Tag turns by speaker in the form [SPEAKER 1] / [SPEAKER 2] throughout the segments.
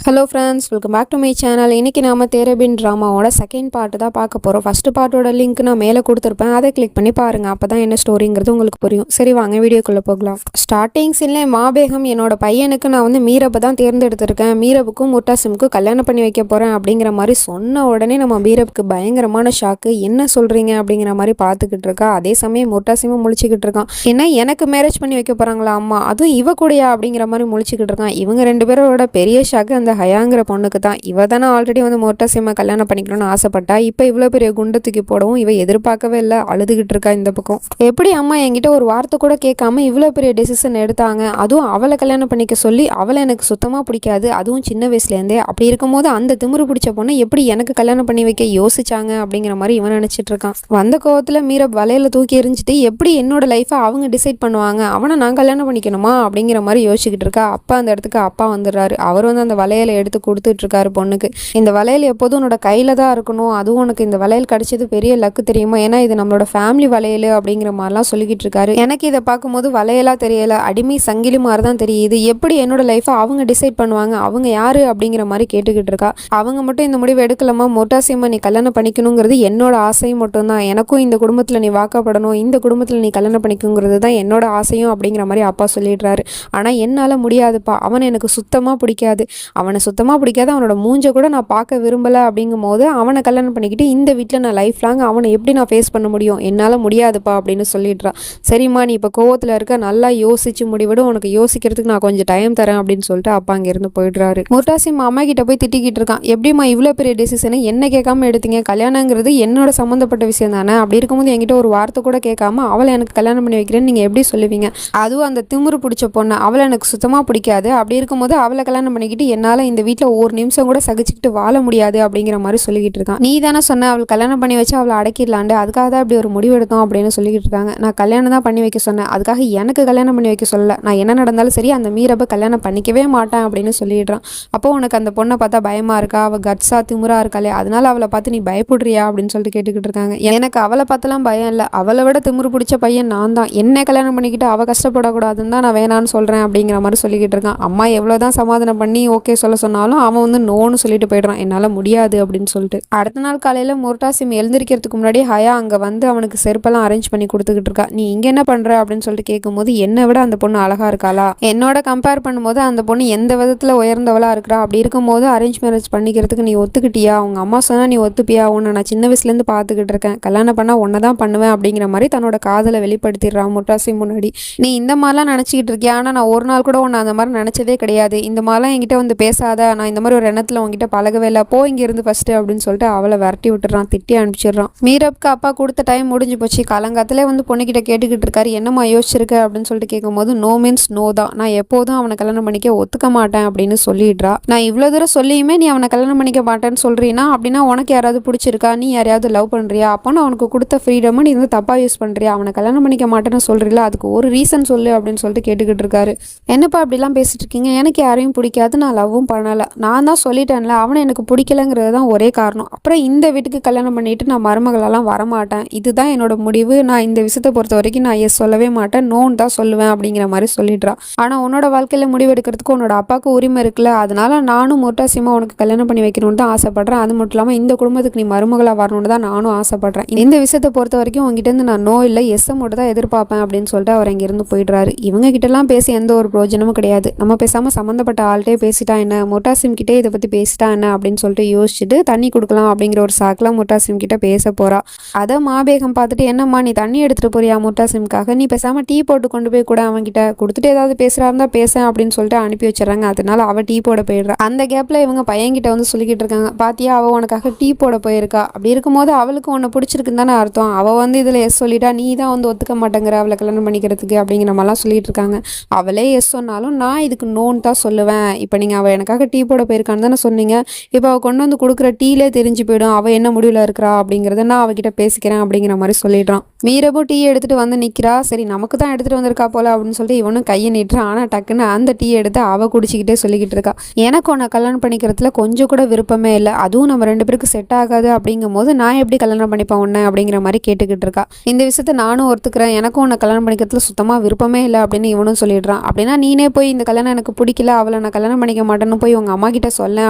[SPEAKER 1] Hello friends, welcome back to my channel. இன்றைக்கி நாம் தேரபின் ட்ராமாவோட second part தான் பார்க்க போகிறோம். ஃபஸ்ட்டு பார்ட்டோட லிங்க் நான் மேலே கொடுத்துருப்பேன், அதை கிளிக் பண்ணி பாருங்கள். அப்போ தான் என்ன ஸ்டோரிங்கிறது உங்களுக்கு புரியும். சரி, வாங்க வீடியோக்குள்ளே போகலாம். ஸ்டார்டிங் சீன்லேயே மாபேகம் என்னோட பையனுக்கு நான் வந்து மீரப்பை தான் தேர்ந்தெடுத்திருக்கேன், மீரப்புக்கும் முர்டாசிமுக்கும் கல்யாணம் பண்ணி வைக்க போகிறேன் அப்படிங்கிற மாதிரி சொன்ன உடனே நம்ம மீரப்புக்கு பயங்கரமான ஷாக்கு. என்ன சொல்கிறீங்க அப்படிங்கிற மாதிரி பார்த்துக்கிட்டு இருக்கா. அதே சமயம் முர்டாசிமும் முழிச்சிக்கிட்டு இருக்கான். ஏன்னா எனக்கு மேரேஜ் பண்ணி வைக்க போகிறாங்களா அம்மா, அதுவும் இவ கூடயா அப்படிங்கிற மாதிரி முழிச்சிக்கிட்டு இருக்கான். இவங்க ரெண்டு பேரோட பெரிய ஷாக்கு அந்த ஹயாங்கிற பொண்ணுக்கு தான். இவ தானே ஆல்ரெடி வந்து முர்டாசிமை கல்யாணம் பண்ணிக்கணும்னு ஆசைப்பட்டா. இப்போ இவ்வளோ பெரிய குண்டை தூக்கி போடவும் இவ எதிர்பார்க்கவே இல்லை, அழுதுகிட்டு இருக்கா. இந்த பக்கம் எப்படி அம்மா என்கிட்ட ஒரு வார்த்தை கூட கேட்காம இவ்வளோ பெரிய டெசிஷன் எடுத்தாங்க, அதுவும் அவளை கல்யாணம் பண்ணிக்க சொல்லி. அவளை எனக்கு சுத்தமாக பிடிக்காது, அதுவும் சின்ன வயசுலேருந்தே. அப்படி இருக்கும்போது அந்த திமிரு பிடிச்ச பொண்ணை எப்படி எனக்கு கல்யாணம் பண்ணி வைக்க யோசிச்சாங்க அப்படிங்கிற மாதிரி இவன் நினச்சிட்டு இருக்கான். வந்த கோவத்தில் மீரப் வலையில தூக்கி எரிஞ்சிட்டு எப்படி என்னோட லைஃப்பை அவங்க டிசைட் பண்ணுவாங்க, அவனை நான் கல்யாணம் பண்ணிக்கணுமா அப்படிங்கிற மாதிரி யோசிச்சுக்கிட்டு இருக்கா. அப்பா அந்த இடத்துக்கு அப்பா வந்துடுறாரு. அவர் வந்து அந்த வலையில எடுத்து கொடுத்துட்டு இருக்காரு பொண்ணுக்கு. இந்த வளையல் எப்போதும் உன்னோட கையில தான் இருக்கணும், அதுவும் உனக்கு இந்த வளையல் கிடைச்சது பெரிய லக்கு தெரியுமா, ஏன்னா இது நம்மளோட ஃபேமிலி வளையல் அப்படிங்கிற மாதிரிலாம் சொல்லிக்கிட்டு இருக்காரு. எனக்கு இதை பார்க்கும்போது வளையலா தெரியல, அடிமை சங்கிலி மாதிரி தான் தெரியுது. எப்படி என்னோட லைஃப்பை அவங்க டிசைட் பண்ணுவாங்க, அவங்க யாரு அப்படிங்கிற மாதிரி கேட்டுக்கிட்டு இருக்கா. அவங்க மட்டும் இந்த முடிவு எடுக்கலாமா, முர்டாசிமை நீ கல்யாணம் பண்ணிக்கணுங்கிறது என்னோட ஆசையும் மட்டும்தான். எனக்கும் இந்த குடும்பத்தில் நீ வாக்கப்படணும், இந்த குடும்பத்தில் நீ கல்யாணம் பண்ணிக்கணுங்கிறது தான் என்னோட ஆசையும் அப்படிங்கிற மாதிரி அப்பா சொல்லிடுறாரு. ஆனால் என்னால் முடியாதுப்பா, அவனை எனக்கு சுத்தமாக பிடிக்காது, அவனை சுத்தமாக பிடிக்காது, அவனோட மூஞ்சை கூட நான் பார்க்க விரும்பலை. அப்படிங்கும் போது அவனை கல்யாணம் பண்ணிக்கிட்டு இந்த வீட்டில் நான் லைஃப் லாங் அவனை எப்படி நான் ஃபேஸ் பண்ண முடியும், என்னால் முடியாதுப்பா அப்படின்னு சொல்லிடுறான். சரிம்மா, நீ இப்போ கோவத்தில் இருக்க, நல்லா யோசிச்சு முடிவிடு, உனக்கு யோசிக்கிறதுக்கு நான் கொஞ்சம் டைம் தரேன் அப்படின்னு சொல்லிட்டு அப்பா அங்கேருந்து போயிடுறாரு. முர்டாசிம் அம்மா கிட்ட போய் திட்டிக்கிட்டு இருக்கான். எப்படிம்மா இவ்வளோ பெரிய டெசிஷனை என்ன கேட்காம எடுத்தீங்க, கல்யாணங்கிறது என்னோட சம்மந்தப்பட்ட விஷயம் தானே, அப்படி இருக்கும்போது என்கிட்ட ஒரு வார்த்தை கூட கேட்காம அவளை எனக்கு கல்யாணம் பண்ணி வைக்கிறேன்னு நீங்கள் எப்படி சொல்லுவீங்க, அதுவும் அந்த திமிரு பிடிச்ச பொண்ணு, அவளை எனக்கு சுத்தமாக பிடிக்காது. அப்படி இருக்கும்போது அவளை கல்யாணம் பண்ணிக்கிட்டு என்னால் இந்த வீட்டில் ஒரு நிமிஷம் கூட சகிச்சுக்கிட்டு வாழ முடியாது அப்படிங்கிற மாதிரி சொல்லிக்கிட்டு இருக்கான். நீ தானே சொன்ன அவள் கல்யாணம் பண்ணி வச்சு அவளை அடக்கிடலாண்டு, அதுக்காக தான் இப்படி ஒரு முடிவு எடுத்தோம் அப்படின்னு சொல்லிக்கிட்டு இருக்காங்க. நான் கல்யாணம் தான் பண்ணி வைக்க சொன்னேன், அதுக்காக எனக்கு கல்யாணம் பண்ணி வைக்க சொல்லலை. நான் என்ன நடந்தாலும் சரி அந்த மீரப்பை கல்யாணம் பண்ணிக்கவே மாட்டேன் அப்படின்னு சொல்லிடுறான். அப்போ உனக்கு அந்த பொண்ணை பார்த்தா பயமா இருக்கா, அவள் கட்ஸா திமுறா இருக்காளே, அதனால அவளை பார்த்து நீ பயப்படுறியா அப்படின்னு சொல்லிட்டு கேட்டுக்கிட்டு இருக்காங்க. எனக்கு அவளை பார்த்தலாம் பயம் இல்லை, அவளை விட திமுறு பிடிச்ச பையன் நான் தான். என்ன கல்யாணம் பண்ணிக்கிட்டு அவள் கஷ்டப்படக்கூடாதுன்னு தான் நான் வேணான்னு சொல்கிறேன் அப்படிங்கிற மாதிரி சொல்லிக்கிட்டு இருக்கான். அம்மா எவ்வளோதான் சமாதானம் பண்ணி ஓகே சொல்ல சொன்னாலும் அவன் வந்து நோன்னு சொல்லிட்டு போயிடுறான், என்னால் முடியாது அப்படின்னு சொல்லிட்டு. அடுத்த நாள் காலையில் முர்டாசிம் எழுந்திருக்கிறதுக்கு முன்னாடி ஹயா அங்கே வந்து அவனுக்கு செருப்பெல்லாம் அரேஞ்ச் பண்ணி கொடுத்துக்கிட்டு இருக்கா. நீ இங்கே என்ன பண்ணுற அப்படின்னு சொல்லிட்டு கேட்கும்போது, என்னை விட அந்த பொண்ணு அழகாக இருக்காளா, என்னோட கம்பேர் பண்ணும்போது அந்த பொண்ணு எந்த விதத்தில் உயர்ந்தவளாக இருக்கிறா, அப்படி இருக்கும்போது அரேஞ்ச் மேரேஜ் பண்ணிக்கிறதுக்கு நீ ஒத்துக்கிட்டியா, அவங்க அம்மா சொன்னால் நீ ஒத்துப்பியா, உன்னை நான் சின்ன வயசுலேருந்து பார்த்துக்கிட்டு இருக்கேன், கல்யாணம் பண்ணால் ஒன்றை தான் பண்ணுவேன் அப்படிங்கிற மாதிரி தன்னோட காதலை வெளிப்படுத்திடுறான் முர்டாசிம் முன்னாடி. நீ இந்த மாதிரிலாம் நினச்சிக்கிட்டு இருக்கியா, ஆனால் நான் ஒரு நாள் கூட உன்னை அந்த மாதிரி நினச்சதே கிடையாது, இந்த மாதிரிலாம் என்கிட்ட வந்து பேசாத, நான் இந்த மாதிரி ஒரு எண்ணத்தில் உங்ககிட்ட பழகவே இல்லை, போ இங்கேருந்து ஃபஸ்ட்டு அப்படின்னு சொல்லிட்டு அவளை விரட்டி விட்டுறான், திட்டி அனுப்பிச்சிடுறான். மீரப்க்கு அப்பா கொடுத்த டைம் முடிஞ்சு போச்சு. காலங்காத்திலே வந்து பொண்ணுக்கிட்ட கேட்டுக்கிட்டு இருக்காரு, என்னம்மா யோசிச்சிருக்க அப்படின்னு சொல்லிட்டு கேட்கும்போது, நோ மீன்ஸ் நோ தான், நான் எப்போதும் அவனை கல்யாணம் பண்ணிக்க ஒத்துக்க மாட்டேன் அப்படின்னு சொல்லிடுறா. நான் இவ்வளோ தூரம் சொல்லியுமே நீ அவனை கல்யாணம் பண்ணிக்க மாட்டேன்னு சொல்றீனா, அப்படின்னா உனக்கு யாராவது பிடிச்சிருக்கா, நீ யாரையாவது லவ் பண்ணுறியா, அப்போ நான் அவனுக்கு கொடுத்த ஃப்ரீடமை நீ வந்து தப்பாக யூஸ் பண்ணுறியா, அவனை கல்யாணம் பண்ணிக்க மாட்டேன்னு சொல்கிறீங்களா, அதுக்கு ஒரு ரீசன் சொல்லு அப்படின்னு சொல்லிட்டு கேட்டுக்கிட்டு இருக்காரு. என்னப்பா அப்படிலாம் பேசிட்டு இருக்கீங்க, எனக்கு யாரையும் பிடிக்காது, நான் லவ்வும் பண்ணலை, நான் தான் சொல்லிட்டேன்ல அவனை எனக்கு பிடிக்கலங்கிறது தான் ஒரே காரணம், அப்புறம் இந்த வீட்டுக்கு கல்யாணம் பண்ணிட்டு நான் மருமகளெல்லாம் வரமாட்டேன், இதுதான் என்னோட முடிவு, நான் இந்த விஷயத்தை பொறுத்த வரைக்கும் நான் எஸ் சொல்லவே மாட்டேன், நோன்னு தான் சொல்லுவேன் அப்படிங்கிற மாதிரி சொல்லிடுறா. ஆனால் உன்னோட வாழ்க்கையில் முடிவு எடுக்கிறதுக்கு உன்னோட அப்பாவுக்கு உரிமை இருக்குல்ல, அதனால நானும் முர்டாசிமா உனக்கு கல்யாணம் பண்ணி வைக்கணும்னு தான் ஆசைப்படுறேன், அது மட்டும் இல்லாமல் இந்த குடும்பத்துக்கு நீ மருமகளாக வரணும்னு தான் நானும் ஆசைப்படுறேன், இந்த விஷயத்தை பொறுத்த வரைக்கும் உங்ககிட்ட நான் நோ இல்லை எஸ்ஸை மட்டும் தான் எதிர்பார்ப்பேன் அப்படின்னு சொல்லிட்டு அவர் இங்கிருந்து போயிடுறாரு. இவங்க கிட்டலாம் பேசி எந்த ஒரு பிரயோஜனமும் கிடையாது, நம்ம பேசாமல் சம்மந்தப்பட்ட ஆள்கிட்டே பேசிட்டா என்ன, முர்டாசிம் கிட்டே இதை பற்றி பேசிட்டா என்ன அப்படின்னு சொல்லிட்டு யோசிச்சுட்டு தண்ணி கொடுக்கலாம் அப்படிங்கிற ஒரு சாக்கில் முர்டாசிம் கிட்ட பேச போறா. அதை மாபேகம் பார்த்துட்டு, என்னம்மா நீ தண்ணி எடுத்துட்டு போறியா முர்டாசிம்காக, நீ பேசாம டீ போட்டு கொண்டு போய் கூட அவன்கிட்ட கொடுத்துட்டு ஏதாவது பேசுறா இருந்தா பேச அப்படின்னு சொல்லிட்டு அனுப்பி வச்சிடறாங்க. அதனால அவ டீ போட போயிடுறா. அந்த கேப்ல இவங்க பையன்கிட்ட வந்து சொல்லிக்கிட்டு இருக்காங்க, பாத்தியா அவ உனக்காக டீ போட போயிருக்கா, அப்படி இருக்கும்போது அவளுக்கு உன்னை பிடிச்சிருக்குன்னு தானே அர்த்தம், அவ வந்து இதுல எஸ் சொல்லிட்டா, நீ தான் வந்து ஒத்துக்க மாட்டேங்கிற அவளை கல்யாணம் பண்ணிக்கிறதுக்கு அப்படிங்கிற மாதிரிலாம் சொல்லிட்டு இருக்காங்க. அவளே எஸ் சொன்னாலும் நான் இதுக்கு நோன்னு தான் சொல்லுவேன். இப்போ நீங்கள் அவள் எனக்காக டீ போட போயிருக்கான்னு தானே சொன்னீங்க, இப்போ அவள் கொண்டு வந்து கொடுக்குற டீலே தெரிஞ்சு போயிடும் அவள் என்ன முடிவில் இருக்கிறா அப்படிங்கிறத நான் அவகிட்ட பேசிக்கிறேன் அப்படிங்கிற மாதிரி சொல்லிடுறான். மீரபு டீ எடுத்துகிட்டு வந்து நிற்கிறா. சரி நமக்கு தான் எடுத்துகிட்டு வந்திருக்கா போல அப்படின்னு சொல்லிட்டு இவனும் கையை நீட்டுறான். ஆனால் டக்குன்னு அந்த டீ எடுத்து அவள் குடிச்சிக்கிட்டே சொல்லிக்கிட்டு இருக்கா, எனக்கு உன்னை கல்யாணம் பண்ணிக்கிறதுல கொஞ்சம் கூட விருப்பமே இல்லை, அதுவும் நம்ம ரெண்டு பேருக்கு செட் ஆகாது அப்படிங்கும் போது நான் எப்படி கல்யாணம் பண்ணிப்பேன் உன்னை அப்படிங்கிற மாதிரி கேட்டுக்கிட்டு இருக்கா. இந்த விஷயத்த நானும் ஒத்துக்கிறேன், எனக்கும் உன்னை கல்யாணம் பண்ணிக்கிறதுல சுத்தமாக விருப்பமே இல்லை அப்படின்னு இவனும் சொல்லிடுறான். அப்படின்னா நீனே போய் இந்த கல்யாணம் எனக்கு பிடிக்கல, அவளை நான் கல்யாணம் பண்ணிக்க மாட்டேன்னு ஒன்று போய் உங்கள் அம்மா கிட்ட சொல்லேன்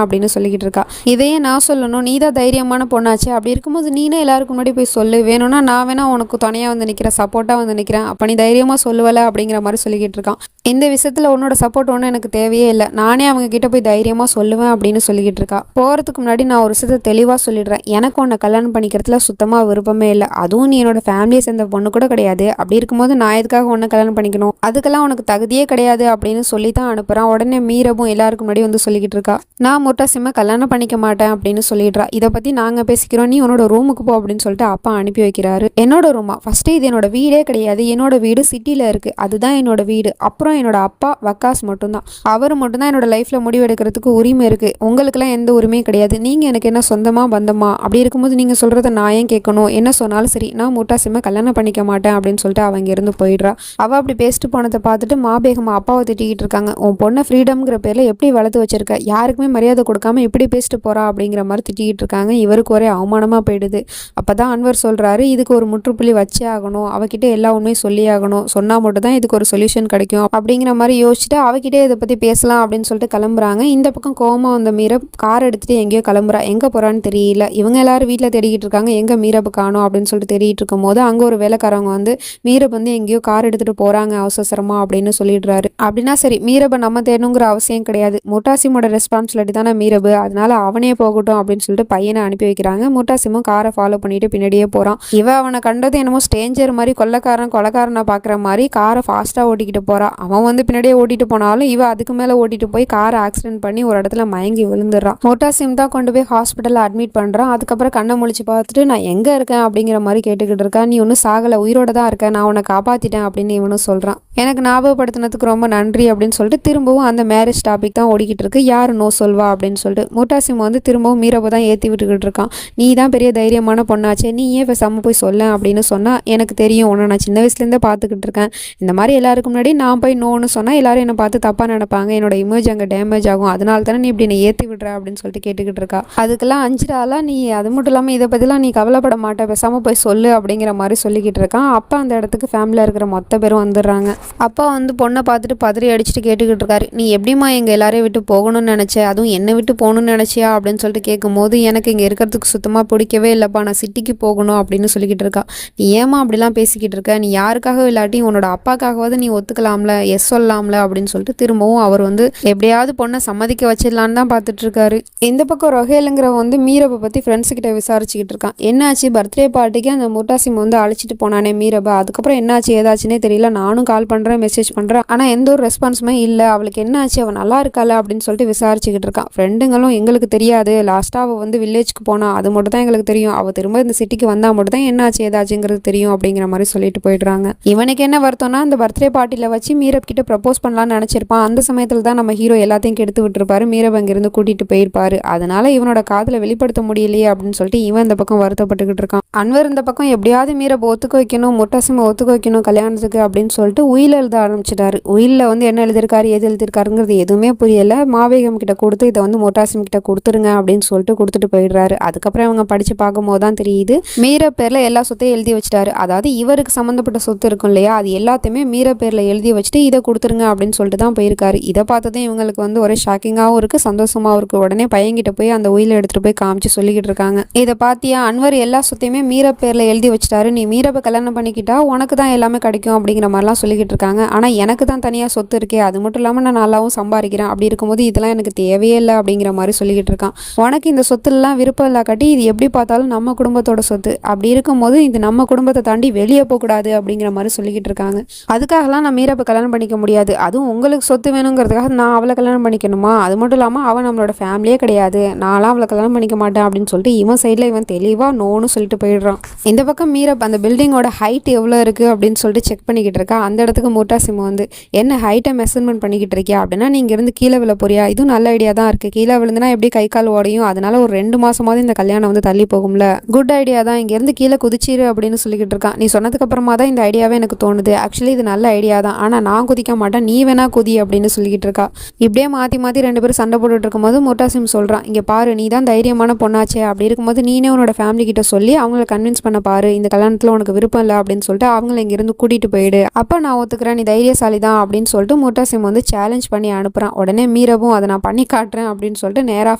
[SPEAKER 1] அப்படின்னு சொல்லிக்கிட்டு இருக்கா. இதையே நான் சொல்லணும், நீ தான் தைரியமான பொண்ணாச்சு, அப்படி இருக்கும்போது நீனே எல்லாருக்கும் முன்னாடி போய் சொல்லு, வேணும்னா நான் வேணா உனக்கு துணையாக வந்து நிற்கிறேன், சப்போர்ட்டாக வந்து நிற்கிறேன், அப்போ நீ தைரியமாக சொல்லுவல அப்படிங்கிற மாதிரி சொல்லிக்கிட்டு இருக்கான். இந்த விஷயத்தில் உன்னோட சப்போர்ட் ஒன்றும் எனக்கு தேவையே இல்லை, நானே அவங்க கிட்ட போய் தைரியமாக சொல்லுவேன் அப்படின்னு சொல்லிக்கிட்டு இருக்கா. போகிறதுக்கு முன்னாடி நான் ஒரு விஷயத்தை தெளிவாக சொல்லிடுறேன், எனக்கு உன்னை கல்யாணம் பண்ணிக்கிறதுல சுத்தமாக விருப்பமே இல்லை, அதுவும் நீ என்னோட ஃபேமிலியை சேர்ந்த பொண்ணு கூட கிடையாது, அப்படி இருக்கும்போது நான் எதுக்காக உன்னை கல்யாணம் பண்ணிக்கணும், அதுக்கெல்லாம் உனக்கு தகுதியே கிடையாது அப்படின்னு சொல்லி தான் அனுப்புகிறான். உடனே மீரவும் எல்லாருக்கும் முன்னாடி வந்து சொல்லிக்கிட்டு இருக்கா, நான் முர்தாசிமை கல்யாணம் பண்ணிக்க மாட்டேன் அப்படின்னு சொல்லிடுறா. இதை பற்றி நாங்கள் பேசிக்கிறோம், நீ உன்னோட ரூமுக்கு போ அப்படின்னு சொல்லிட்டு அப்பா அனுப்பி வைக்கிறாரு. என்னோட ரூமா? ஃபஸ்ட்டு இது என்னோட வீடே கிடையாது, என்னோட வீடு சிட்டியில் இருக்குது, அதுதான் என்னோட வீடு. அப்புறம் என்னோட அப்பா வக்காஸ் மட்டும்தான், அவர் மட்டும்தான் என்னோட லைஃப்பில் முடிவெடுக்கிறதுக்கு உரிமை இருக்குது, உங்களுக்குலாம் எந்த உரிமையும் கிடையாது, நீங்கள் எனக்கு என்ன சொந்தமாக பந்தமா, அப்படி இருக்கும்போது நீங்கள் சொல்கிறத நான் ஏன் கேட்கணும், என்ன சொன்னாலும் சரி, நான் முர்தாசிமை கல்யாணம் பண்ணிக்க மாட்டேன் அப்படின்னு சொல்லிட்டு அவங்க இருந்து போயிடுறா. அவள் அப்படி பேசிட்டு போனதை பார்த்துட்டு மாபேகம் அப்பாவை திட்டிக்கிட்டு இருக்காங்க, உன் பொண்ணை ஃப்ரீடம்ங்கிற பேரில் எப்படி வளர்த்து வச்சிருக்க, யாருக்குமே மரியாதை கொடுக்காம இப்படி பேசிட்டு போகிறா அப்படிங்கிற மாதிரி திட்டிக்கிட்டு இருக்காங்க. இவருக்கு ஒரே அவமானமாக போயிடுது. அப்போ தான் அன்வர் சொல்கிறாரு, இதுக்கு ஒரு முற்றுப்புள்ளி வச்சே ஆகணும், அவகிட்ட எல்லா உண்மையும் சொல்லி ஆகணும், சொன்னால் மட்டும் தான் இதுக்கு ஒரு சொல்யூஷன் கிடைக்கும் அப்படிங்கிற மாதிரி யோசிச்சுட்டு அவகிட்டே இதை பற்றி பேசலாம் அப்படின்னு சொல்லிட்டு கிளம்புறாங்க. இந்த பக்கம் கோமா வந்த மீரப் கார் எடுத்துகிட்டு எங்கேயோ கிளம்புறா, எங்கே போகிறான்னு தெரியல. இவங்க எல்லாரும் வீட்டில் தேடிக்கிட்டு இருக்காங்க, எங்கே மீரப் காணோம் அப்படின்னு சொல்லிட்டு தேடிட்டு இருக்கும் போது அங்கே ஒரு வேலைக்காரவங்க வந்து மீரப் வந்து எங்கேயோ கார் எடுத்துகிட்டு போகிறாங்க அவசரமாக அப்படின்னு சொல்லிடுறாரு. அப்படின்னா சரி, மீரப்பை நம்ம தேடணுங்கிற அவசியம் கிடையாது, முர்தாசிமோட ரெஸ்பான்சிபிலிட்டி தானே மீரப், அதனால அவனே போகட்டும் அப்படின்னு சொல்லிட்டு பையனை அனுப்பி வைக்கிறாங்க. முர்தாசிமும் காரை ஃபாலோ பண்ணிட்டு பின்னாடியே போகிறான். அவனை கண்டது என்னமோ ஸ்டேஞ்சர் மாதிரி கொலைக்காரனை பார்க்குற மாதிரி காரை ஃபாஸ்ட்டாக ஓட்டிக்கிட்டு போகிறான். அவன் வந்து பின்னாடியே ஓட்டிட்டு போனாலும் அதுக்கு மேலே ஓட்டிட்டு போய் காரை ஆக்சிடென்ட் பண்ணி ஒரு இடத்துல மயங்கி விழுந்துடுறான். முர்தாசிம் தான் கொண்டு போய் ஹாஸ்பிட்டலில் அட்மிட் பண்ணுறான். அதுக்கப்புறம் கண்ணை முழிச்சு பார்த்துட்டு நான் எங்கே இருக்கேன் அப்படிங்கிற மாதிரி கேட்டுக்கிட்டு இருக்கேன். நீ ஒன்றும் சாகலை, உயிரோட தான் இருக்க, நான் உன்னை காப்பாற்றிட்டேன் அப்படின்னு இவனும் சொல்கிறான். எனக்கு ஞாபகப்படுத்தினதுக்கு ரொம்ப நன்றி அப்படின்னு சொல்லிட்டு திரும்பவும் அந்த மேரேஜ் டாபிக் தான் ஓடிக்கிட்டு இருக்கு. யார் நோ சொல்வா அப்படின்னு சொல்லிட்டு முர்தாசிம் வந்து திரும்பவும் மீரப்பை தான் ஏற்றி விட்டுக்கிட்டு இருக்கான். நீ தான் பெரிய தைரியமான பொண்ணாச்சே, நீ ஏன் பேசாமல் போய் சொல்ல அப்படின்னு சொன்னால், எனக்கு தெரியும் உன்னை நான் சின்ன வயசுலேருந்தே பார்த்துக்கிட்டு இருக்கேன், இந்த மாதிரி எல்லாருக்கும் முன்னாடி நான் போய் நோன்னு சொன்னால் எல்லாரும் என்னை பார்த்து தப்பாக நினைப்பாங்க, என்னோட இமேஜ் அங்கே டேமேஜ் ஆகும், அதனால தானே நீ இப்படி என்னை ஏற்றி விடுற அப்படின்னு சொல்லிட்டு கேட்டுக்கிட்டு இருக்கா. அதுக்கெல்லாம் அஞ்சிடாலாம், நீ அது மட்டும் இல்லாமல் இதை பற்றிலாம் நீ கவலைப்பட மாட்டேன், பேசாமல் போய் சொல்லு அப்படிங்கிற மாதிரி சொல்லிக்கிட்டு இருக்கான். அப்போ அந்த இடத்துக்கு ஃபேமிலியில் இருக்கிற மொத்த பேரும் வந்துடுறாங்க. அப்பா வந்து பொண்ணை பார்த்துட்டு பதறி அடிச்சுட்டு கேட்டுக்கிட்டு இருக்காரு, நீ எப்படிமா எங்கள் எல்லாரையும் விட்டு போகணும்னு நினச்ச, அதுவும் என்னை விட்டு போகணும்னு நினச்சியா அப்படின்னு சொல்லிட்டு கேட்கும்போது, எனக்கு இங்கே இருக்கிறதுக்கு சுத்தமாக பிடிக்கவே இல்லைப்பா, நான் சிட்டிக்கு போகணும் அப்படின்னு சொல்லிக்கிட்டு இருக்கா. நீ ஏமா அப்படிலாம் பேசிக்கிட்டு இருக்க, நீ யாருக்காக இல்லாட்டி உன்னோட அப்பாக்காகவாது நீ ஒத்துக்கலாம்ல, எஸ் சொல்லலாம்ல அப்படின்னு சொல்லிட்டு திரும்பவும் அவர் வந்து எப்படியாவது பொண்ணை சம்மதிக்க வச்சிடலான்னு தான் பார்த்துட்டு இருக்காரு. இந்த பக்கம் ரொஹேலுங்கிற வந்து மீரப்பை பற்றி ஃப்ரெண்ட்ஸ் கிட்ட விசாரிச்சுக்கிட்டு இருக்கான். என்னாச்சு, பர்த்டே பார்ட்டிக்கு அந்த முர்தாசிம் வந்து அழைச்சிட்டு போனானே மீரப்பா, அதுக்கப்புறம் என்னாச்சு ஏதாச்சுன்னே தெரியல, நானும் கால் பண்ணுறேன் மெசேஜ் பண்ணுறேன், ஆனால் எந்த ஒரு ரெஸ்பான்ஸுமே இல்லை, அவளுக்கு என்னாச்சு, அவள் நல்லா இருக்கால அப்படின்னு சொல்லிட்டு விசாரிச்சுக்கிட்டு இருக்கான். ஃப்ரெண்டுங்களும் எங்களுக்கு தெரியாது, லாஸ்ட்டாக அவள் வந்து வில்லேஜ்க்கு போனா, அது மட்டும் தான் எங்களுக்கு தெரியும், அவள் திரும்ப இந்த சிட்டிக்கு வந்தால் மட்டும் தான் என்னாச்சு ஏதாச்சுங்கிறது தெரியும் அப்படிங்கிற மாதிரி சொல்லிட்டு போயிடுறாங்க. இவனுக்கு என்ன வருத்தம்னா, அந்த பர்த்டே பார்ட்டியில் வச்சு மீரப் கிட்ட ப்ரப்போஸ் பண்ணலான்னு நினச்சிருப்பான். அந்த சமயத்தில் தான் நம்ம ஹீரோ எல்லாத்தையும் கெடுத்து விட்டுருப்பாரு, மீரப் அங்கிருந்து கூட்டிகிட்டு போயிருப்பாரு. அதனால இவனோட காதில் வெளிப்படுத்த முடியலையே அப்படின்னு சொல்லிட்டு இவன் இந்த பக்கம் வருத்தப்பட்டுக்கிட்டு இருக்கான். அன்வர் இந்த பக்கம் எப்படியாவது மீரப் ஒத்துக்க வைக்கணும், முர்தாசிமை ஒத்துக்க வைக்கணும் கல்யாணத்துக்கு அப்படின்னு சொல்லிட்டு உயில் எழுத ஆரம்பிச்சிட்டாரு. உயிலில் வந்து என்ன எழுதியிருக்காரு எது எழுதியிருக்காருங்கிறது எதுவுமே புரியல. மாபேகம் கிட்ட கொடுத்து இதை வந்து முர்தாசிம் கிட்ட கொடுத்துருங்க அப்படின்னு சொல்லிட்டு கொடுத்துட்டு போயிடுறாரு. அதுக்கப்புறம் அவங்க படித்து பார்க்கும்போது தான் தெரியுது, மீரப் பேரில் எல்லா சொத்தையும் எழுதி வச்சிட்டாரு. அதாவது இவருக்கு சம்மந்தப்பட்ட சொத்து இருக்கும் இல்லையா, அது எல்லாத்தையுமே மீரப் பேரில் எழுதி வச்சுட்டு இதை கொடுத்துருங்க அப்படின்னு சொல்லிட்டு தான் போயிருக்காரு. இதை பார்த்ததும் இவங்களுக்கு வந்து ஒரே ஷாக்கிங்காகவும் இருக்குது, சந்தோஷமாகவும் இருக்குது. உடனே பையன்கிட்ட போய் அந்த உயிலை எடுத்துகிட்டு போய் காமிச்சு சொல்லிக்கிட்டு இருக்காங்க, இதை பார்த்தியா, அன்வர் எல்லா சொத்தையுமே மீரப் பேரில் எழுதி வச்சிட்டாரு, நீ மீரப்பை கல்யாணம் பண்ணிக்கிட்டா உனக்கு தான் எல்லாமே கிடைக்கும் அப்படிங்கிற மாதிரிலாம் சொல்லிக்கிட்டு இருக்காங்க. ஆனால் எனக்கு தான் தனியாக சொத்து இருக்கே, அது மட்டும் இல்லாமல் நான் நல்லாவும் சம்பாதிக்கிறேன், அப்படி இருக்கும்போது இதெல்லாம் எனக்கு தேவையே இல்லை அப்படிங்கிற மாதிரி சொல்லிக்கிட்டு இருக்கான். உனக்கு இந்த சொத்துலாம் விருப்பம் இல்லை காட்டி, இது எப்படி பார்த்தாலும் நம்ம குடும்பத்தோட சொத்து, அப்படி இருக்கும்போது இது நம்ம குடும்பத்தை தாண்டி வெளியே போகக்கூடாது அப்படிங்கிற மாதிரி சொல்லிக்கிட்டு இருக்காங்க. அதுக்காகலாம் நான் மீரப்பை கல்யாணம் பண்ணிக்க முடியாது, அதுவும் உங்களுக்கு சொத்து வேணுங்கிறதுக்காக நான் அவளை கல்யாணம் பண்ணிக்கணுமா, அது மட்டும் இல்லாமல் அவன் நம்மளோட ஃபேமிலியே கிடையாது, நான்லாம் அவளை கல்யாணம் பண்ணிக்க மாட்டேன் அப்படின்னு சொல்லிட்டு இவன் சைடில் இவன் தெளிவாக நோன்னு சொல்லிட்டு போயிடுறான். இந்த பக்கம் மீரப் அந்த பில்டிங்கோட ஹைட் எவ்வளோ இருக்குது அப்படின்னு சொல்லிட்டு செக் பண்ணிக்கிட்டு இருக்கா. அந்த இடத்துக்கு முர்தாசிம் வந்து, என்ன ஹைட்டை மெஷர்மெண்ட் பண்ணிக்கிட்டு இருக்கியா அப்படின்னா, நீங்கள் இருந்து கீழே விழ போறியா, இதுவும் நல்ல ஐடியா தான் இருக்குது, கீழே விழுந்துனா எப்படி கை கால் ஓடையும், அதனால ஒரு 2 மாதமாவது இந்த கல்யாணம் வந்து தள்ளி போகும்ல, குட் ஐடியா தான், இங்கேருந்து கீழே குதிச்சிரு அப்படின்னு சொல்லிக்கிட்டு இருக்கான். நீ சொன்னதுக்கு அப்புறமா தான் இந்த ஐடியாவே எனக்கு தோணுது, ஆக்சுவலி இது நல்ல ஐடியா தான், ஆனால் நான் நான் குதிக்க மாட்டேன், நீ வேணா குதி அப்படின்னு சொல்லிக்கிட்டு இருக்கா. இப்படியே மாற்றி மாற்றி 2 பேரும் சண்டை போட்டுட்டு இருக்கும்போது முர்டாசிம் சொல்கிறான், இங்கே பாரு நீ தான் தைரியமான பொண்ணாச்சே, அப்படி இருக்கும்போது நீனே உன்னோட ஃபேமிலி கிட்ட சொல்லி அவங்கள கன்வின்ஸ் பண்ண பாரு, இந்த கல்யாணத்தில் உனக்கு விருப்பம் இல்லை அப்படின்னு சொல்லிட்டு அவங்கள இங்கேருந்து கூட்டிகிட்டு போயிடு, அப்போ நான் ஒத்துக்கிறேன், நீ தைரியசாலி தான் அப்படின்னு சொல்லிட்டு முர்டாசிம் வந்து சேலஞ்ச் பண்ணி அனுப்புகிறான். உடனே மீரவும் அதை நான் பண்ணி காட்டுறேன் அப்படின்னு சொல்லிட்டு நேராக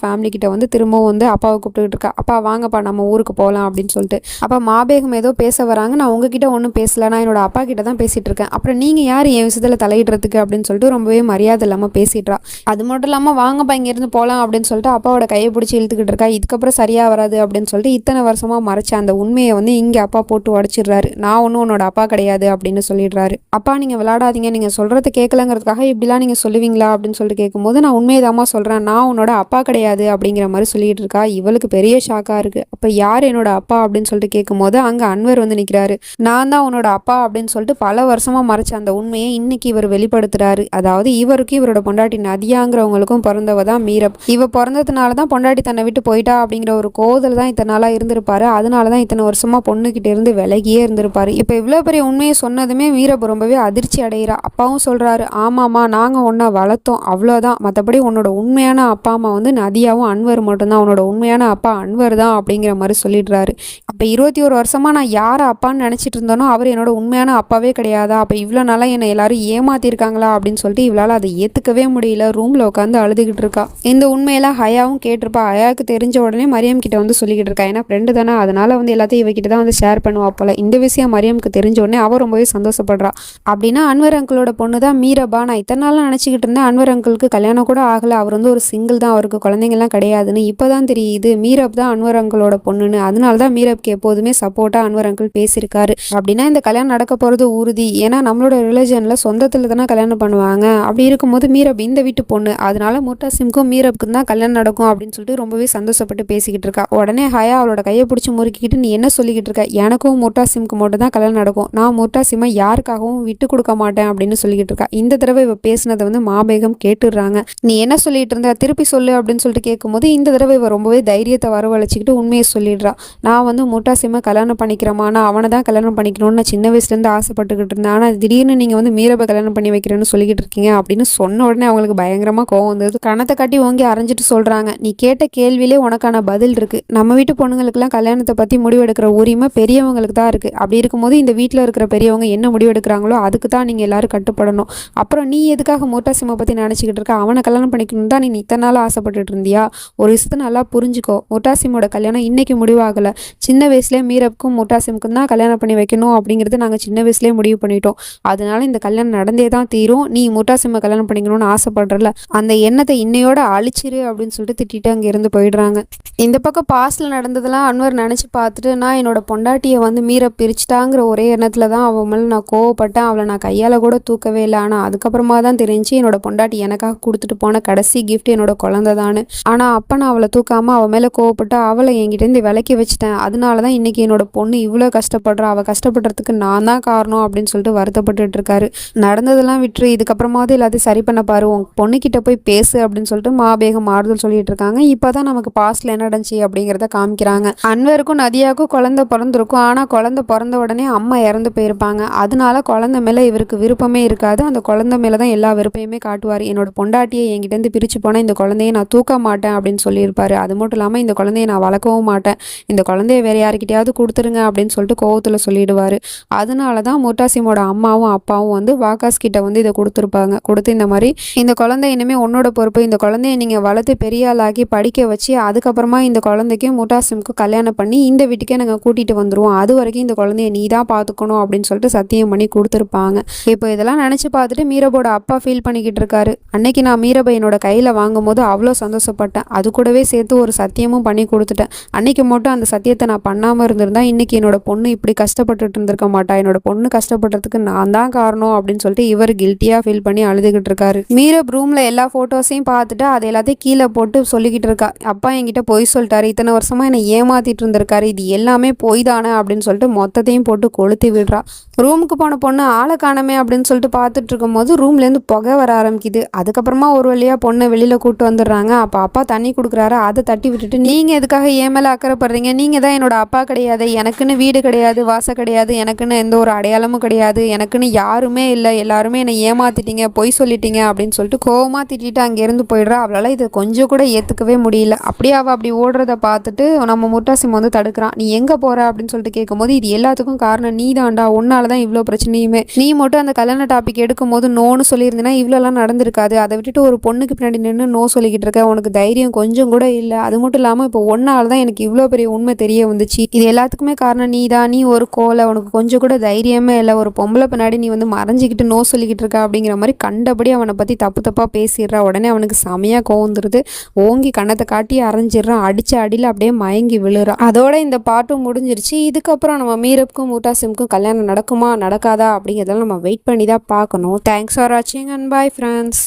[SPEAKER 1] ஃபேமிலி கிட்ட வந்து திரும்பவும் வந்து அப்பாவை கூப்பிட்டுக்கிட்டு இருக்கா. அப்பா வாங்கப்பா நம்ம ஊருக்கு போகலாம் அப்படின்னு சொல்லிட்டு. அப்போ மாபேகம் ஏதோ பேச வராங்க, நான் உங்ககிட்ட ஒன்றும் பேசல, நான் என்னோட அப்பா கிட்ட தான் பேசிகிட்டு இருக்கேன், அப்புறம் நீங்கள் யார் என் விஷயத்தில் தலையிடுறதுக்கு அப்படின்னு சொல்லிட்டு ரொம்பவே மரியாதை இல்லாமல் பேசிடுறா. அது மட்டும் இல்லாமல் வாங்கப்பா இங்கேருந்து போகலாம் அப்படின்னு சொல்லிட்டு அப்பாவோட கையை பிடிச்சி இழுத்துக்கிட்டு இருக்கா. இதுக்கப்புறம் சரியாக வராது அப்படின்னு சொல்லிட்டு இத்தனை வருஷமாக மறைச்ச அந்த உண்மையை வந்து இங்கே அப்பா போட்டு உடச்சிடுறாரு. நான் ஒன்றும் உன்னோட அப்பா கிடையாது அப்படின்னு சொல்லிடுறாரு. அப்பா நீங்கள் விளையாடாதீங்க, நீங்கள் சொல்கிறத கேட்கலங்கிறதுக்காக இப்படிலாம் நீங்கள் சொல்லுவீங்களா அப்படின்னு சொல்லிட்டு கேட்கும்போது நான் உண்மையதாம்மா சொல்கிறேன், நான் உன்னோட அப்பா கிடையாது அப்படிங்கிற மாதிரி சொல்லிட்டு இருக்கா. இவளுக்கு பெரிய ஷாக்காக இருக்குது. அப்போ யார் என்னோட அப்பா அப்படின்னு சொல்லிட்டு கேட்கும்போது அங்கே அன்வர் வந்து நிற்கிறாரு. நான் தான் உன்னோட அப்பா அப்படின்னு சொல்லிட்டு பல வருஷமாக மறைச்ச அந்த உண்மையை இன்னைக்கு இவர் வெளிப்படுத்துறாரு. அதாவது இவருக்கு இவரோட பொண்டாட்டி நதியாங்கிறவங்களுக்கும் பிறந்தவ தான் மீரப். இவ பிறந்ததுனால தான் பொண்டாட்டி தன்னை விட்டு போயிட்டா அப்படிங்கிற ஒரு கோதல் தான் இத்தனை நாளாக இருந்திருப்பாரு. அதனால தான் இத்தனை வருஷமாக பொண்ணுக்கிட்ட இருந்து விலகியே இருந்திருப்பாரு. இப்போ இவ்வளோ பெரிய உண்மையை சொன்னதுமே மீரப் ரொம்பவே அதிர்ச்சி அடைகிறா. அப்பாவும் சொல்கிறாரு, ஆமாம்மா நாங்கள் ஒன்றை வளர்த்தோம் அவ்வளோதான், மற்றபடி உன்னோட உண்மையான அப்பா அம்மா வந்து நதியாவும் அன்வர் மட்டும்தான், உன்னோட உண்மையான அப்பா அன்வர் தான் அப்படிங்கிற மாதிரி சொல்லிடுறாரு. அப்போ 21 வருஷமாக நான் யாரை அப்பான்னு நினச்சிட்டு இருந்தேனோ அவர் என்னோட உண்மையான அப்பாவே கிடையாதா, அப்போ இவ்வளோ நாளாக என்னை எல்லாரும் ஏமாத்திருக்காங்களா அப்படின்னு சொல்லிட்டு இவளால் அதை ஏற்றுக்கவே முடியல. ரூமில் உட்காந்து அழுதுகிட்டு இருக்கா. இந்த உண்மையெல்லாம் ஹயாவும் கேட்டிருப்பா. ஹயாவுக்கு தெரிஞ்ச உடனே மரியம் கிட்ட வந்து சொல்லிக்கிட்டு இருக்கா. ஏன்னா ஃப்ரெண்டு தானே, அதனால வந்து எல்லாத்தையும் இவகிட்ட தான் வந்து ஷேர் பண்ணுவா போல. இந்த விஷயம் மரியமுக்கு தெரிஞ்ச உடனே அவள் ரொம்பவே சந்தோஷப்படுறா. அப்படின்னா அன்வர் அங்கிளோட பொண்ணு தான் மீரபா, நான் இத்தனை நாள் நினச்சிக்கிட்டு இருந்தேன் அன்வர் அங்கிளுக்கு கல்யாணம் கூட ஆகலை, அவர் வந்து ஒரு சிங்கிள் தான், அவருக்கு குழந்தைங்கலாம் கிடையாதுன்னு இப்போ தான் தெரியுது மீரப் தான் அன்வர் அங்கிளோட பொண்ணுன்னு. அதனால தான் மீரப்க்கு எப்போதுமே சப்போர்ட்டாக அன்வர் அங்கிள் பேசியிருக்காரு. அப்படின்னா இந்த கல்யாணம் நடக்க போகிறது உறுதி. ஏன்னா நம்மளோட ரிலிஜனில் சொந்தத்தில் தானே கல்யாணம் பண்ணுவாங்க. அப்படி இருக்கும்போது மீரப் இந்த வீட்டு பொண்ணு, அதனால முர்டாசிம்க்கும் மீரப்க்கும் தான் கல்யாணம் நடக்கும் அப்படின்னு சொல்லிட்டு ரொம்பவே சந்தோஷப்பட்டு பேசிக்கிட்டு இருக்கா. உடனே ஹயா அவளோட கையை பிடிச்சி முறுக்கிக்கிட்டு, நீ என்ன சொல்லிக்கிட்டு இருக்க, எனக்கும் முர்டாசிம்க்கு மட்டும் தான் கல்யாணம் நடக்கும், நான் முர்டாசிமை யாருக்காகவும் விட்டு கொடுக்க மாட்டேன் அப்படின்னு சொல்லிக்கிட்டு இருக்கா. இந்த தடவை இவ பேசினதை வந்து மாபேகம் கேட்டுடுறாங்க. நீ என்ன சொல்லிட்டு இருந்த, திருப்பி சொல்லு அப்படின்னு சொல்லிட்டு கேட்கும்போது இந்த தடவை இவ ரொம்பவே தைரியத்தை வரவழைச்சிக்கிட்டு உண்மையை சொல்லிடுறா. நான் வந்து முர்டாசிமை கல்யாணம் பண்ணிக்கிறேமா, நான் அவனை தான் கல்யாணம் பண்ணிக்கணும்னு நான் சின்ன வயசுலேருந்து ஆசைப்பட்டுக்கிட்டு இருந்தேன், ஆனால் திடீர்னு நீங்கள் வந்து மீரபை கல்யாணம் பண்ணி வைக்கிறேன்னு சொல்லிக்கிட்டு இருக்கீங்க அப்படின்னு சொன்ன உடனே அவங்களுக்கு பயங்கரமாக கோவம் வந்தது. கணத்தை கட்டி ஓங்கி அரைஞ்சிட்டு சொல்கிறாங்க, நீ கேட்ட கேள்வியிலே உனக்கான பதில் இருக்குது, நம்ம வீட்டு பொண்ணுங்களுக்குலாம் கல்யாணத்தை பற்றி முடிவெடுக்கிற உரிமை பெரியவங்களுக்கு தான் இருக்குது. அப்படி இருக்கும்போது இந்த வீட்டில் இருக்கிற பெரியவங்க என்ன முடிவெடுக்கிறாங்களோ அதுக்கு தான் நீங்கள் எல்லாரும் கட்டுப்படணும். அப்புறம் நீ எதுக்காக முர்டாசிமை பற்றி நினச்சிக்கிட்டு இருக்க, அவனை கல்யாணம் பண்ணிக்கணும் தான் நீ இத்தனை நாள் ஆசைப்பட்டுட்டு இருந்தியா? ஒரு விஷயத்தை நல்லா புரிஞ்சுக்கோ, முர்டாசிமோட கல்யாணம் இன்னைக்கு முடிவாகலை, சின்ன வயசுலேயே மீரப்புக்கும் முர்டாசிமுக்கும் தான் கல்யாணம் பண்ணி வைக்கணும் அப்படிங்கிறது நாங்கள் சின்ன வயசுலேயே முடிவு பண்ணிட்டோம். அதனால இந்த கல்யாணம் நடந்தே தான் தீரும். நீ முர்டாசிமை கல்யாணம் பண்ணிக்கணும்னு ஆசைப்படுறல அந்த எண்ணத்தை இன்னையோட அழிச்சிரு அப்படின்னு சொல்லிட்டு திட்டிட்டு அங்கேருந்து போயிடுறாங்க. இந்த பக்கம் பாஸ்டில் நடந்ததெல்லாம் அன்வர் நினச்சி பார்த்துட்டு, நான் என்னோட பொண்டாட்டியை வந்து மீரப் பிரிச்சுட்டாங்கிற ஒரே எண்ணத்தில் தான் அவன் மேலே நான் கோவப்பட்டேன், அவளை நான் கையால் கூட தூக்கவே இல்லை, ஆனால் அதுக்கப்புறமா தான் தெரிஞ்சு என்னோட பொண்டாட்டி எனக்காக கொடுத்துட்டு போன கடைசி கிஃப்ட் என்னோட குழந்தை தானு. ஆனால் அப்போ நான் அவளை தூக்காமல் அவள் மேலே கோவப்பட்டு அவளை என்கிட்டேருந்து விலக்கி வச்சுட்டேன். அதனால தான் இன்றைக்கி என்னோட பொண்ணு இவ்வளோ கஷ்டப்படுறா, அவள் கஷ்டப்படுறதுக்கு நான் தான் காரணம் அப்படின்னு சொல்லிட்டு வருத்தப்பட்டுட்டு இருக்காரு. நடந்ததெல்லாம் விட்டுரு, இதுக்கப்புறமாவது எல்லாத்தையும் சரி பண்ண பாரு, உன் பொண்ணுக்கிட்ட போய் பேசு அப்படின்னு சொல்லிட்டு மாபேகம் ஆறுதல் சொல்லிட்டு இருக்காங்க. இப்போ தான் நமக்கு பாஸ்டில் என்ன நடந்துச்சு அப்படிங்கிறத காமிக்கிறாங்க. அன்வருக்கும் நதியாவுக்கும் குழந்தை பிறந்திருக்கும், ஆனால் குழந்தை பிறந்த உடனே அம்மா இறந்து போயிருப்பாங்க. அதனால குழந்தை மேலே இவருக்கு விருப்பமே இருக்காது, அந்த குழந்தை மேலே தான் எல்லா விருப்பமே காட்டுவார். என்னோட பொண்டாட்டியை என்கிட்டேருந்து பிரித்து போனால் இந்த குழந்தைய நான் தூக்க மாட்டேன் அப்படின்னு சொல்லியிருப்பாரு. அது மட்டும் இல்லாமல் இந்த குழந்தைய நான் வளர்க்கவும் மாட்டேன், இந்த குழந்தைய வேறு யாருக்கிட்டையாவது கொடுத்துருங்க அப்படின்னு சொல்லிட்டு கோவத்தில் சொல்லிடுவார். அதனால தான் முர்டாசிமோட அம்மாவும் அப்பாவும் வந்து வாகாஸ் கிட்ட வந்து இதை கொடுத்துருப்பாங்க. கொடுத்து இந்த மாதிரி இந்த குழந்தை இனிமேல் உன்னோட பொறுப்பு, இந்த குழந்தைய நீங்கள் வளர்த்து பெரிய ஆளாக்கி படிக்க வச்சு அதுக்கப்புறமா இந்த குழந்தைக்கும் முர்டாசிமுக்கும் கல்யாணம் பண்ணி இந்த வீட்டுக்கே நாங்கள் கூட்டிகிட்டு வந்துடுவோம், அது வரைக்கும் இந்த குழந்தைய நீ தான் பார்த்துக்கணும் அப்படின்னு சொல்லிட்டு சத்தியம் பண்ணி கொடுத்துருப்பாங்க. இப்போ இதெல்லாம் நினச்சி பார்த்துட்டு மீரபோட அப்பா ஃபீல் பண்ணிக்கிட்டு இருக்காரு. அன்னைக்கு நான் மீரபை என்னோட கையில் வாங்கும் போது அவ்வளோ சந்தோஷப்பட்டேன், அது கூடவே சேர்த்து ஒரு சத்தியமும் பண்ணி கொடுத்துட்டேன். அன்னைக்கு மட்டும் அந்த சத்தியத்தை நான் பண்ணாமல் இருந்திருந்தா இன்னைக்கு என்னோட பொண்ணு இப்படி கஷ்டப்பட்டுட்டு இருந்திருக்க மாட்டா, என்னோட பொண்ணு கஷ்டப்படுறதுக்கு நான் தான் காரணம் அப்படின்னு சொல்லிட்டு இவர் கில்ட்டியாக ஃபீல் பண்ணி அழுதுகிட்டு இருக்காரு. மீரப் ரூமில் எல்லா ஃபோட்டோஸையும் பார்த்துட்டு அதை எல்லாத்தையும் கீழே போட்டு சொல்லிக்கிட்டு இருக்கா. அப்பா என்கிட்ட பொய் சொல்லிட்டாரு, இத்தனை வருஷமா என்னை ஏமாத்திட்டு இருந்திருக்காரு, இது எல்லாமே பொய் தானே அப்படின்னு சொல்லிட்டு மொத்தத்தையும் போட்டு கொளுத்தி விடுறா. ரூமுக்கு போன பொண்ணு ஆளை காணமே அப்படின்னு சொல்லிட்டு பார்த்துட்டு இருக்கும்போது ரூம்லேருந்து புகை வர ஆரம்பிக்குது. அதுக்கப்புறமா ஒரு வழியாக பொண்ணை வெளியில் கூப்பிட்டு வந்துடுறாங்க. அப்போ அப்பா தண்ணி கொடுக்குறாரு, அதை தட்டி விட்டுட்டு, நீங்கள் எதுக்காக ஏன் மேலே அக்கறைப்படுறீங்க, நீங்கள் தான் என்னோட அப்பா கிடையாது, எனக்குன்னு வீடு கிடையாது, வாசம் கிடையாது, எனக்குன்னு எந்த ஒரு அடையாளமும் கிடையாது, எனக்குன்னு யாருமே இல்லை, எல்லாருமே என்னை ஏமாத்திட்டீங்க, பொய் சொல்லிட்டீங்க அப்படின்னு சொல்லிட்டு கோவமாக திட்டிட்டு அங்கேருந்து போயிடுறா. அவளால் இதை கொஞ்சம் கூட ஏற்றுக்கவே முடியல. அப்படியே அவள் அப்படி ஓடுறத பார்த்துட்டு நம்ம முர்டாசிம் வந்து தடுக்கிறான். நீ எங்கே போகிற அப்படின்னு சொல்லிட்டு கேட்கும்போது, இது எல்லாத்துக்கும் காரணம் நீ தான்டா, உன்னால தான் இவ்வளோ பிரச்சனையுமே. நீ மட்டும் அந்த கல்யாண டாபிக் எடுக்கும் போது நோன்னு சொல்லியிருந்தீங்கன்னா இவ்வளோலாம் நடந்திருக்காது. அதை விட்டுட்டு ஒரு பொண்ணுக்கு பின்னாடி நின்று நோ சொல்லிக்கிட்டு இருக்க. உனக்கு தைரியம் கொஞ்சம் கூட இல்லை. அது மட்டும் இல்லாமல் இப்போ ஒன்னால தான் எனக்கு இவ்வளோ பெரிய உண்மை தெரிய வந்துச்சு. இது எல்லாத்துக்குமே காரணம் நீ தான். நீ ஒரு கோலை, உனக்கு கொஞ்சம் கூட தைரியமே இல்லை. ஒரு பொம்பளை பின்னாடி நீ வந்து மறைஞ்சிக்கிட்டு நோ சொல்லிக்கிட்டு இருக்கா அப்படிங்கிற மாதிரி கண்டபடி அவனை பற்றி தப்பு தப்பாக பேசிடுறா. உடனே அவனுக்கு செமையாக கோவந்துருது. ஓங்கி கண்ணத்தை காட்டி அரைஞ்சிடுறான். அடித்த அடியில் அப்படியே மயங்கி விழுறான். அதோட இந்த பாட்டும் முடிஞ்சிருச்சு. இதுக்கப்புறம் நம்ம மீரப்புக்கும் முர்டாசிமுக்கும் கல்யாணம் நடக்குமா நடக்காதா அப்படிங்கிறதெல்லாம் நம்ம வெயிட் பண்ணி தான் பார்க்கணும். தேங்க்ஸ் ஃபார் வாட்சிங் அண்ட் பை ஃப்ரெண்ட்ஸ்.